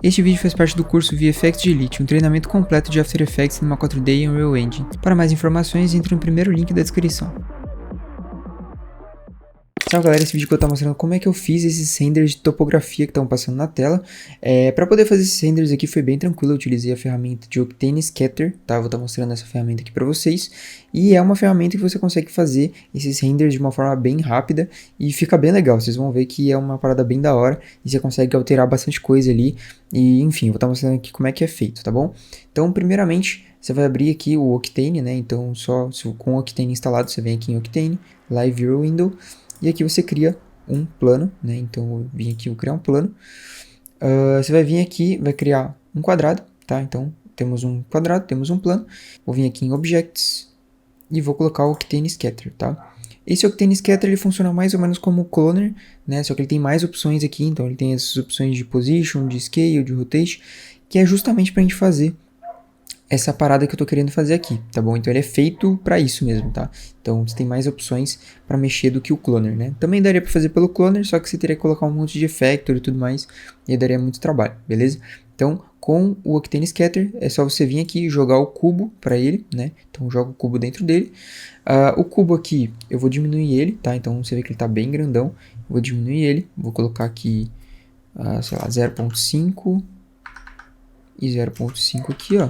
Este vídeo faz parte do curso VFX de Elite, um treinamento completo de After Effects numa 4D e Unreal Engine. Para mais informações, entre no primeiro link da descrição. Salve galera, esse vídeo que eu tô mostrando como é que eu fiz esses renders de topografia que estão passando na tela. Para poder fazer esses renders aqui foi bem tranquilo, eu utilizei a ferramenta de Octane Scatter, tá? Vou estar mostrando essa ferramenta aqui para vocês. E é uma ferramenta que você consegue fazer esses renders de uma forma bem rápida e fica bem legal. Vocês vão ver que é uma parada bem da hora e você consegue alterar bastante coisa ali. E enfim, vou estar mostrando aqui como é que é feito, tá bom? Então primeiramente você vai abrir aqui o Octane, né? Então só com o Octane instalado você vem aqui em Octane, Live Viewer Window. E aqui você cria um plano, né? Então eu vim aqui, vou criar um plano. Você vai vir aqui, vai criar um quadrado, tá? Então temos um quadrado, temos um plano. Vou vir aqui em Objects e vou colocar o Octane Scatter, tá? Esse Octane Scatter ele funciona mais ou menos como o Cloner, né? Só que ele tem mais opções aqui, então ele tem essas opções de Position, de Scale, de Rotation, que é justamente para a gente fazer essa parada que eu tô querendo fazer aqui, tá bom? Então ele é feito para isso mesmo, tá? Então você tem mais opções para mexer do que o Cloner, né? Também daria para fazer pelo Cloner, só que você teria que colocar um monte de effector e tudo mais, e aí daria muito trabalho, beleza? Então, com o Octane Scatter, é só você vir aqui e jogar o cubo para ele, né? Então joga o cubo dentro dele. O cubo aqui, eu vou diminuir ele, tá? Então você vê que ele tá bem grandão. Eu vou diminuir ele, vou colocar aqui, sei lá, 0.5 e 0.5 aqui, ó.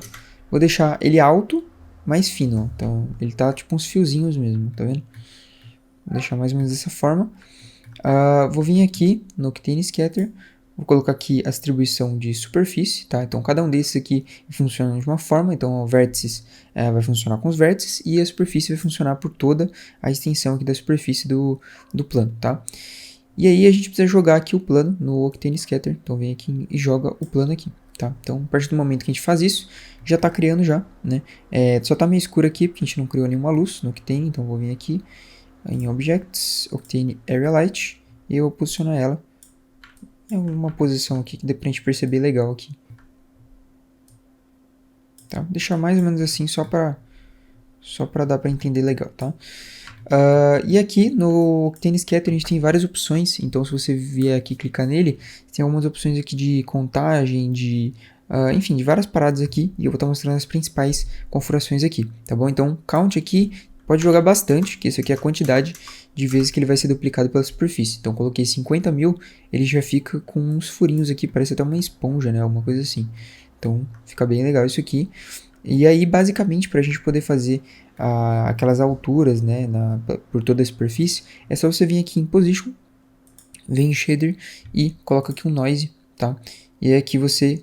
Vou deixar ele alto, mais fino, ó. Então ele tá tipo uns fiozinhos mesmo, tá vendo? Vou deixar mais ou menos dessa forma. Vou vir aqui no Octane Scatter, vou colocar aqui a distribuição de superfície, tá? Então cada um desses aqui funciona de uma forma, então o vértices vai funcionar com os vértices e a superfície vai funcionar por toda a extensão aqui da superfície do plano, tá? E aí a gente precisa jogar aqui o plano no Octane Scatter, então vem aqui e joga o plano aqui. Tá? Então, a partir do momento que a gente faz isso, já está criando já, né? Só está meio escuro aqui, porque a gente não criou nenhuma luz no Octane, então vou vir aqui em Objects, Octane Area Light, e eu vou posicionar ela em uma posição aqui que dê pra gente perceber legal aqui. Tá? Vou deixar mais ou menos assim, só para dar para entender legal, tá? E aqui no Octane Scatter a gente tem várias opções, então se você vier aqui clicar nele, tem algumas opções aqui de contagem, enfim, de várias paradas aqui, e eu vou estar mostrando as principais configurações aqui, tá bom? Então, count aqui, pode jogar bastante, que isso aqui é a quantidade de vezes que ele vai ser duplicado pela superfície. Então, coloquei 50.000, ele já fica com uns furinhos aqui, parece até uma esponja, né? Alguma coisa assim. Então, fica bem legal isso aqui. E aí, basicamente, para a gente poder fazer aquelas alturas, né, por toda a superfície, é só você vir aqui em Position, vem em Shader e coloca aqui um Noise, tá? E aqui você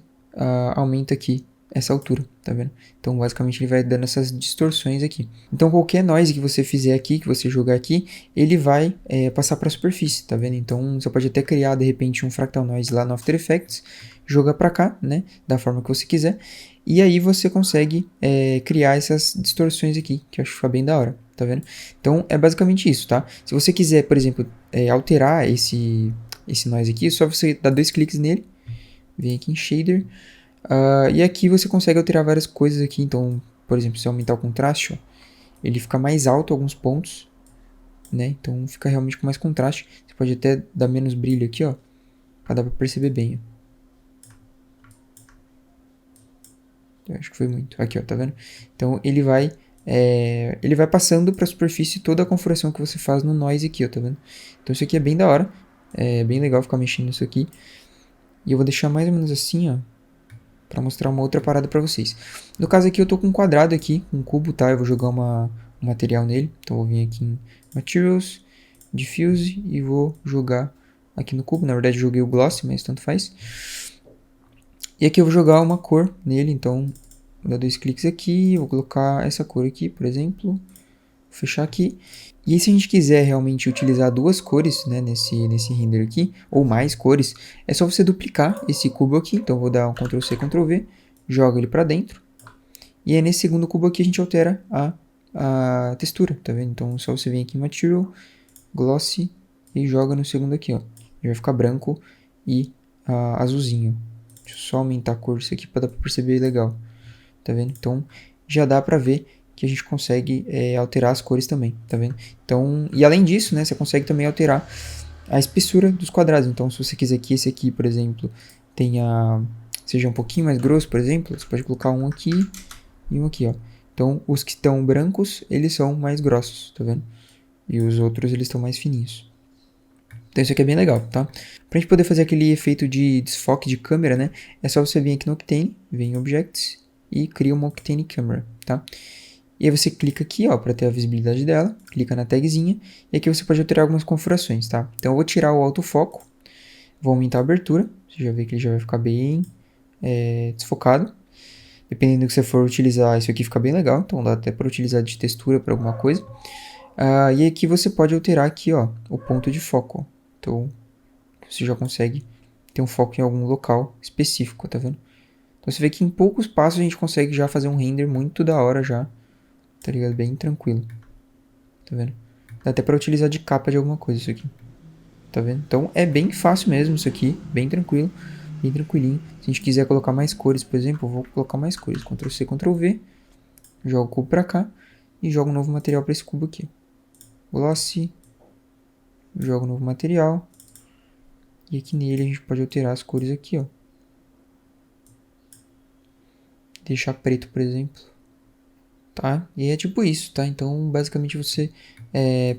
aumenta aqui essa altura, tá vendo? Então, basicamente, ele vai dando essas distorções aqui. Então, qualquer noise que você fizer aqui, que você jogar aqui, ele vai passar para a superfície, tá vendo? Então, você pode até criar, de repente, um Fractal Noise lá no After Effects, jogar para cá, né, da forma que você quiser, e aí você consegue criar essas distorções aqui, que eu acho que fica bem da hora, tá vendo? Então, é basicamente isso, tá? Se você quiser, por exemplo, alterar esse noise aqui, é só você dar 2 cliques nele, vem aqui em Shader, e aqui você consegue alterar várias coisas aqui. Então, por exemplo, se aumentar o contraste, ó, ele fica mais alto alguns pontos, né? Então fica realmente com mais contraste. Você pode até dar menos brilho aqui, ó, pra dar pra perceber bem, ó. Eu acho que foi muito. Aqui, ó, tá vendo? Então ele vai passando para a superfície toda a configuração que você faz no noise aqui, ó, tá vendo? Então isso aqui é bem da hora, é bem legal ficar mexendo nisso aqui. E eu vou deixar mais ou menos assim, ó, para mostrar uma outra parada para vocês. No caso aqui eu tô com um quadrado aqui, um cubo, tá? Eu vou jogar um material nele. Então eu vou vir aqui em Materials, Diffuse e vou jogar aqui no cubo. Na verdade eu joguei o Gloss, mas tanto faz. E aqui eu vou jogar uma cor nele, então vou dar 2 cliques aqui, vou colocar essa cor aqui, por exemplo. Vou fechar aqui. E aí, se a gente quiser realmente utilizar 2 cores, né, nesse render aqui, ou mais cores, é só você duplicar esse cubo aqui. Então eu vou dar um Ctrl C, Ctrl V, joga ele para dentro. E aí nesse segundo cubo aqui a gente altera a textura, tá vendo? Então só você vem aqui em Material, Glossy e joga no segundo aqui, ó. Ele vai ficar branco e azulzinho. Deixa eu só aumentar a cor disso aqui para dar para perceber legal, tá vendo? Então já dá para ver que a gente consegue alterar as cores também, tá vendo? Então, e além disso, né, você consegue também alterar a espessura dos quadrados. Então, se você quiser que esse aqui, por exemplo, tenha seja um pouquinho mais grosso, por exemplo, você pode colocar um aqui e um aqui, ó. Então, os que estão brancos, eles são mais grossos, tá vendo? E os outros, eles estão mais fininhos. Então, isso aqui é bem legal, tá? Pra gente poder fazer aquele efeito de desfoque de câmera, né? É só você vir aqui no Octane, vem em Objects e cria uma Octane Camera, tá? E aí você clica aqui, ó, para ter a visibilidade dela, clica na tagzinha, e aqui você pode alterar algumas configurações, tá? Então eu vou tirar o autofoco, vou aumentar a abertura, você já vê que ele já vai ficar bem desfocado. Dependendo do que você for utilizar, isso aqui fica bem legal, então dá até para utilizar de textura para alguma coisa. E aqui você pode alterar aqui, ó, o ponto de foco, ó. Então você já consegue ter um foco em algum local específico, tá vendo? Então você vê que em poucos passos a gente consegue já fazer um render muito da hora já, tá ligado? Bem tranquilo, tá vendo? Dá até pra utilizar de capa de alguma coisa isso aqui, tá vendo? Então é bem fácil mesmo isso aqui, bem tranquilo, bem tranquilinho. Se a gente quiser colocar mais cores, por exemplo, eu vou colocar mais cores, Ctrl C, Ctrl V, jogo o cubo pra cá e jogo um novo material pra esse cubo aqui. Glossy, jogo um novo material e aqui nele a gente pode alterar as cores aqui, ó. Deixar preto, por exemplo. Tá? E é tipo isso, tá? Então, basicamente você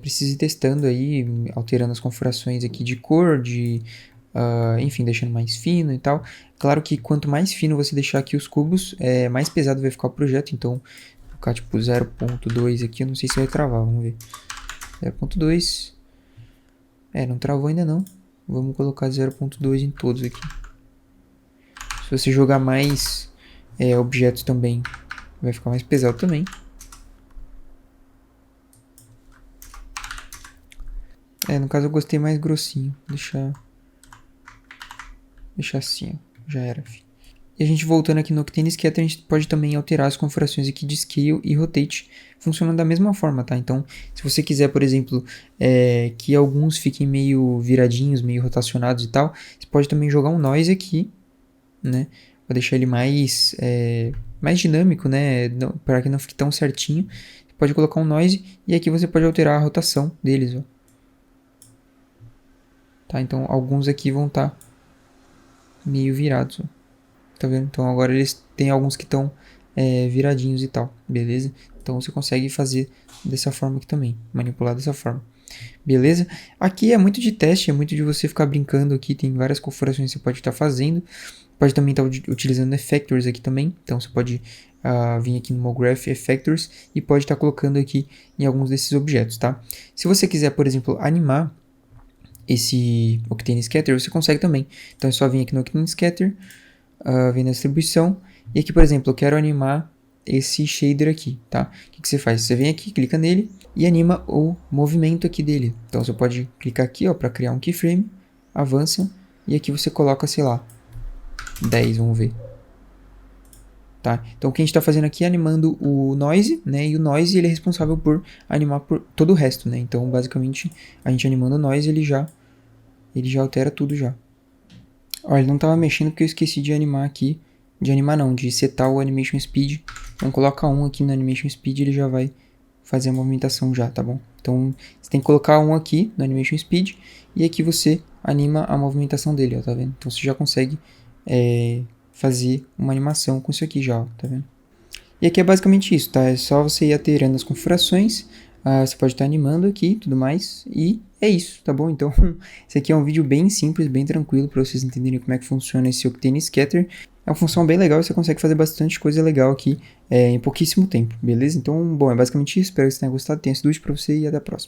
precisa ir testando aí, alterando as configurações aqui de cor, enfim, deixando mais fino e tal. Claro que quanto mais fino você deixar aqui os cubos, mais pesado vai ficar o projeto. Então, vou colocar tipo 0.2 aqui, eu não sei se vai travar, vamos ver. 0.2. Não travou ainda não. Vamos colocar 0.2 em todos aqui. Se você jogar mais objetos também, vai ficar mais pesado também. No caso eu gostei mais grossinho. Deixar assim, ó. Já era, filho. E a gente voltando aqui no Octane Scatter, a gente pode também alterar as configurações aqui de Scale e Rotate. Funcionam da mesma forma, tá? Então, se você quiser, por exemplo, que alguns fiquem meio viradinhos, meio rotacionados e tal, você pode também jogar um Noise aqui, né? Vou deixar ele mais dinâmico, né? Para que não fique tão certinho. Você pode colocar um Noise e aqui você pode alterar a rotação deles, ó. Tá? Então, alguns aqui vão estar meio virados, ó. Tá vendo? Então agora eles tem alguns que estão viradinhos e tal, beleza? Então você consegue fazer dessa forma aqui também, manipular dessa forma, beleza? Aqui é muito de teste, é muito de você ficar brincando aqui, tem várias configurações que você pode estar fazendo, pode também estar utilizando effectors aqui também, então você pode vir aqui no MoGraph Effectors e pode estar colocando aqui em alguns desses objetos, tá? Se você quiser, por exemplo, animar esse Octane Scatter, você consegue também, então é só vir aqui no Octane Scatter, vem na distribuição, e aqui, por exemplo, eu quero animar esse shader aqui, tá? O que você faz? Você vem aqui, clica nele e anima o movimento aqui dele. Então você pode clicar aqui, ó, para criar um keyframe, avança, e aqui você coloca, sei lá, 10, vamos ver. Tá? Então o que a gente está fazendo aqui é animando o noise, né? E o noise ele é responsável por animar por todo o resto, né? Então basicamente a gente animando o noise ele já altera tudo já. Ó, ele não estava mexendo porque eu esqueci de animar aqui. De animar não, de setar o Animation Speed. Então coloca 1 aqui no Animation Speed, ele já vai fazer a movimentação já, tá bom? Então você tem que colocar 1 aqui no Animation Speed. E aqui você anima a movimentação dele, ó, tá vendo? Então você já consegue fazer uma animação com isso aqui já, ó, tá vendo? E aqui é basicamente isso, tá? É só você ir alterando as configurações. Você pode estar animando aqui e tudo mais. E é isso, tá bom? Então, esse aqui é um vídeo bem simples, bem tranquilo para vocês entenderem como é que funciona esse Octane Scatter. É uma função bem legal e você consegue fazer bastante coisa legal aqui em pouquíssimo tempo, beleza? Então, bom, é basicamente isso. Espero que você tenha gostado, tenha sido útil para você e até a próxima.